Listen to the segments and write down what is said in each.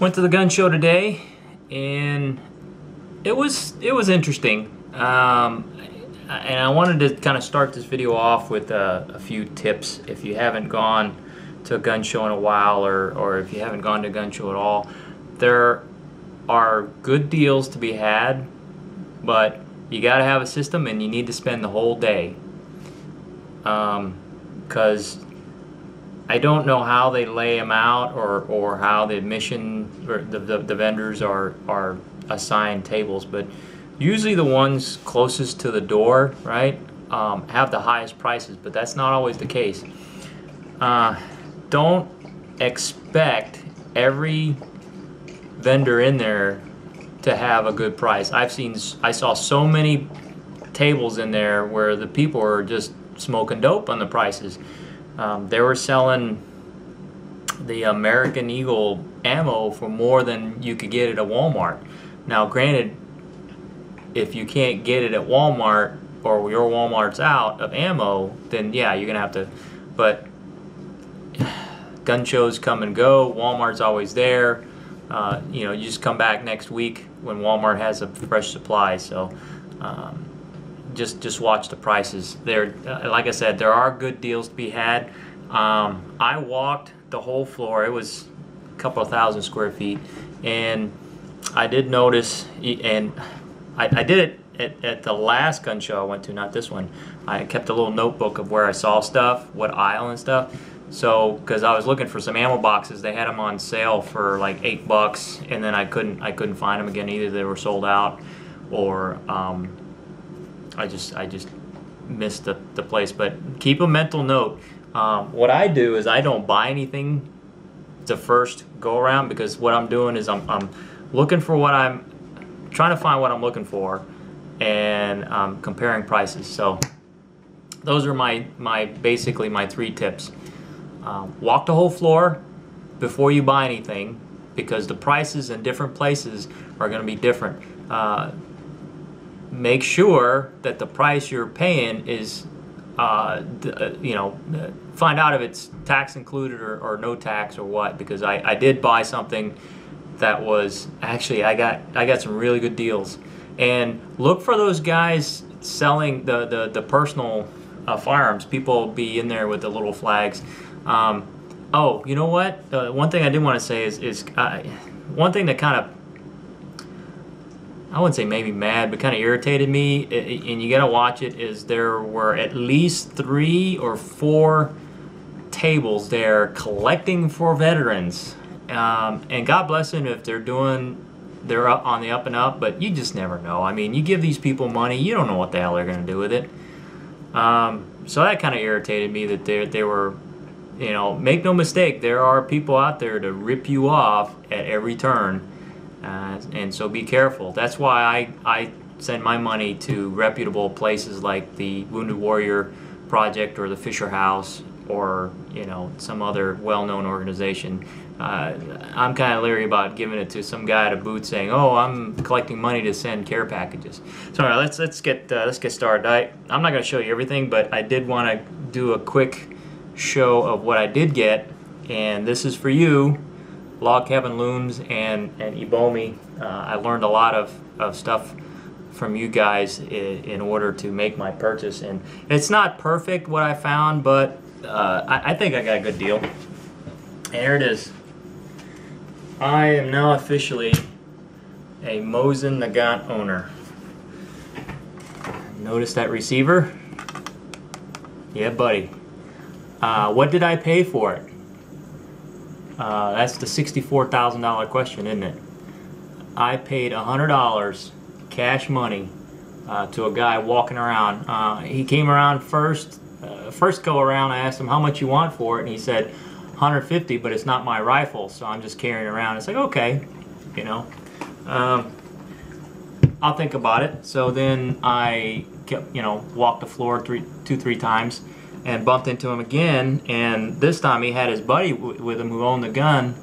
Went to the gun show today, and it was interesting. And I wanted to kind of start this video off with a few tips if you haven't gone to a gun show in a while, or if you haven't gone to a gun show at all. There are good deals to be had, but you got to have a system, and you need to spend the whole day. Because I don't know how they lay them out, or how the admission or the vendors are assigned tables, but usually the ones closest to the door, right, have the highest prices, but that's not always the case. Don't expect every vendor in there to have a good price. I saw so many tables in there where the people were just smoking dope on the prices. They were selling the American Eagle ammo for more than you could get it at Walmart. Now granted, if you can't get it at Walmart, or your Walmart's out of ammo, then yeah, you're gonna have to. But gun shows come and go. Walmart's always there. You know, you just come back next week when Walmart has a fresh supply. So just watch the prices. There, like I said, there are good deals to be had. I walked the whole floor. It was a couple of thousand square feet, and I did notice, and I did it at the last gun show I went to, not this one. I kept a little notebook of where I saw stuff, what aisle and stuff. So, because I was looking for some ammo boxes, they had them on sale for like $8, and then I couldn't find them again. Either they were sold out, or I just missed the place. But keep a mental note. What I do is I don't buy anything the first go around, because what I'm doing is I'm looking for what I'm trying to find, what I'm looking for, and comparing prices. So those are basically my 3 tips. Walk the whole floor before you buy anything, because the prices in different places are going to be different. Make sure that the price you're paying is, you know, find out if it's tax included or no tax or what, because I did buy something that was actually, I got some really good deals. And look for those guys selling the personal firearms. People be in there with the little flags. Oh, you know what? One thing I did want to say is one thing that kind of, I wouldn't say maybe mad, but kind of irritated me, and you got to watch it, is there were at least 3 or 4 tables there collecting for veterans. And God bless them if they're up on the up and up, but you just never know. I mean, you give these people money, you don't know what the hell they're going to do with it. So that kind of irritated me, that they were, you know, make no mistake, there are people out there to rip you off at every turn, and so be careful. That's why I send my money to reputable places like the Wounded Warrior Project, or the Fisher House, or, you know, some other well-known organization. I'm kind of leery about giving it to some guy at a booth saying, "Oh, I'm collecting money to send care packages." So, all right, let's get started. I'm not going to show you everything, but I did want to do a quick show of what I did get, and this is for you, Log Cabin Looms and Ebomi. I learned a lot of stuff from you guys in order to make my purchase, and it's not perfect what I found, but I think I got a good deal. And here it is. I am now officially a Mosin Nagant owner. Notice that receiver? Yeah, buddy. What did I pay for it? That's the $64,000 question, isn't it? I paid $100 cash money to a guy walking around. He came around first go around. I asked him how much you want for it, and he said $150, but it's not my rifle, so I'm just carrying it around. It's like, okay, you know, I'll think about it. So then I kept, you know, walked the floor 2-3 times, and bumped into him again, and this time he had his buddy with him who owned the gun,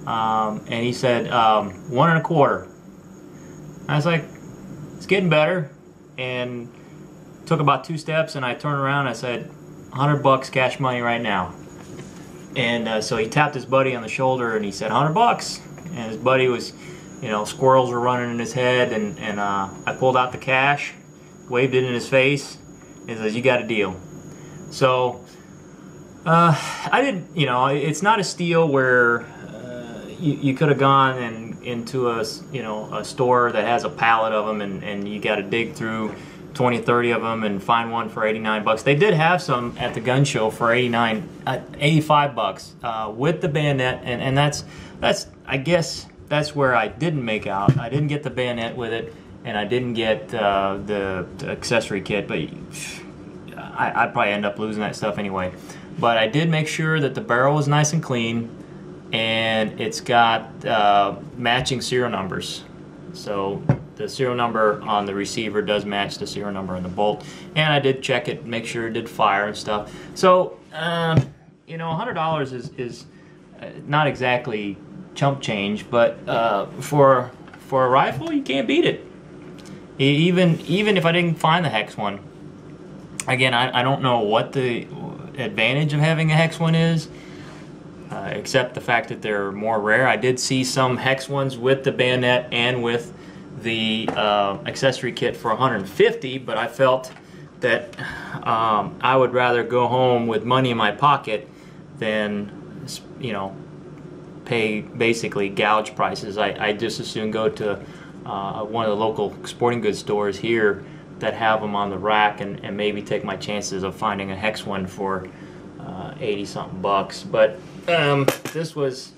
and he said $1 1/4. I was like, it's getting better, and took about 2 steps, and I turned around and I said, $100 cash money right now. And so he tapped his buddy on the shoulder and he said, $100. and his buddy was, you know, squirrels were running in his head, and I pulled out the cash, waved it in his face, and says, "You got a deal." So I didn't, you know, it's not a steal where you could have gone into a, you know, a store that has a pallet of them, and you got to dig through 20, 30 of them and find one for 89 bucks. They did have some at the gun show for 85 bucks with the bayonet, and that's I guess that's where I didn't make out. I didn't get the bayonet with it, and I didn't get the accessory kit, but I'd probably end up losing that stuff anyway. But I did make sure that the barrel was nice and clean, and it's got matching serial numbers. So the serial number on the receiver does match the serial number on the bolt, and I did check it, make sure it did fire and stuff. So you know, $100 is not exactly chump change, but for a rifle, you can't beat it. Even if I didn't find the Hex one, again, I don't know what the advantage of having a Hex one is, except the fact that they're more rare. I did see some Hex ones with the bayonet and with the accessory kit for $150, but I felt that I would rather go home with money in my pocket than, you know, pay basically gouge prices. I just as soon go to one of the local sporting goods stores here that have them on the rack, and maybe take my chances of finding a Hex one for 80 something bucks. But this was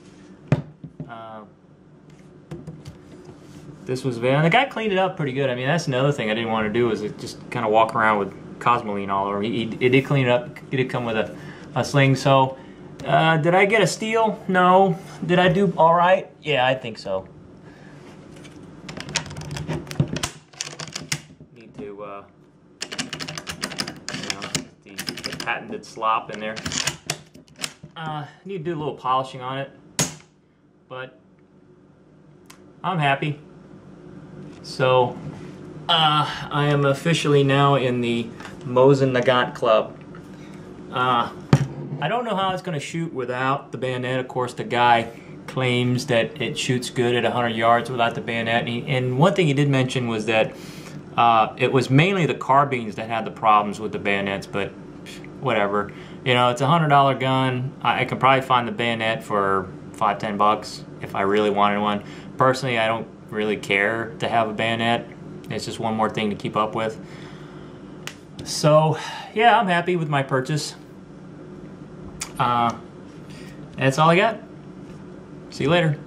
and the guy cleaned it up pretty good. I mean, that's another thing I didn't want to do, is just kind of walk around with Cosmoline all over. He did clean it up. It did come with a sling. So did I get a steal? No. Did I do all right? Yeah, I think so. Need to, you know, the patented slop in there. Need to do a little polishing on it, but I'm happy. So I am officially now in the Mosin Nagant Club. I don't know how it's going to shoot without the bayonet. Of course, the guy claims that it shoots good at 100 yards without the bayonet. And one thing he did mention was that it was mainly the carbines that had the problems with the bayonets, but whatever. You know, it's a $100 gun. I can probably find the bayonet for $5, $10 if I really wanted one. Personally, I don't really care to have a bayonet. It's just one more thing to keep up with. So, yeah, I'm happy with my purchase. That's all I got. See you later.